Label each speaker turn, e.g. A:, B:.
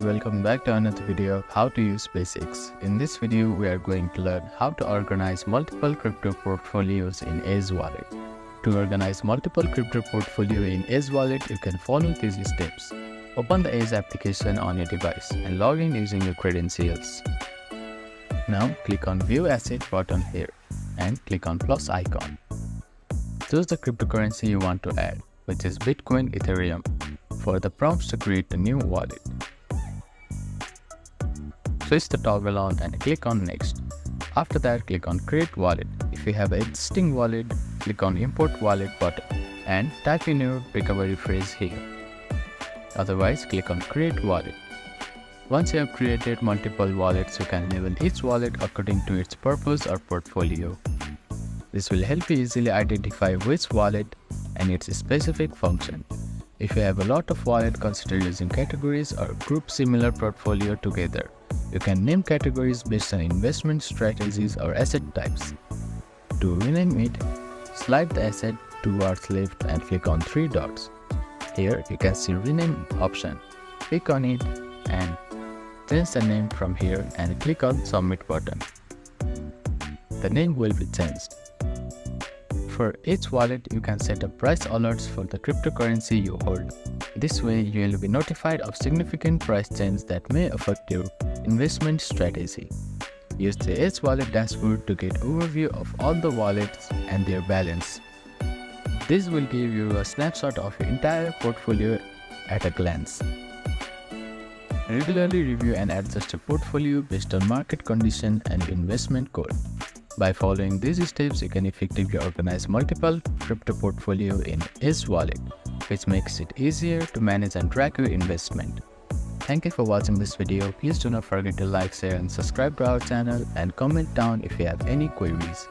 A: Welcome back to another video of how to use basics. In this video, we are going to learn how to organize multiple crypto portfolios in Ace Wallet. To organize multiple crypto portfolio in Ace Wallet, you can follow these steps. Open the Ace application on your device and log in using your credentials. Now click on View Asset button here and click on plus icon. Choose the cryptocurrency you want to add, which is Bitcoin Ethereum. For the prompts to create a new wallet, switch the toggle on and click on Next. After that, click on Create Wallet. If you have an existing wallet, click on Import Wallet button and type in your recovery phrase here. Otherwise, click on Create Wallet. Once you have created multiple wallets, you can label each wallet according to its purpose or portfolio. This will help you easily identify which wallet and its specific function. If you have a lot of wallets, consider using categories or group similar portfolio together. You can name categories based on investment strategies or asset types. To rename it, slide the asset towards left and click on three dots. Here you can see rename option. Click on it and change the name from here and click on submit button. The name will be changed. For each wallet, you can set up price alerts for the cryptocurrency you hold. This way, you will be notified of significant price change that may affect your investment strategy. Use the Ace Wallet dashboard to get overview of all the wallets and their balance. This will give you a snapshot of your entire portfolio at a glance. Regularly review and adjust your portfolio based on market condition and investment goal. By following these steps, you can effectively organize multiple crypto portfolio in Ace Wallet, which makes it easier to manage and track your investment. Thank you for watching this video. Please do not forget to like, share and subscribe to our channel and comment down if you have any queries.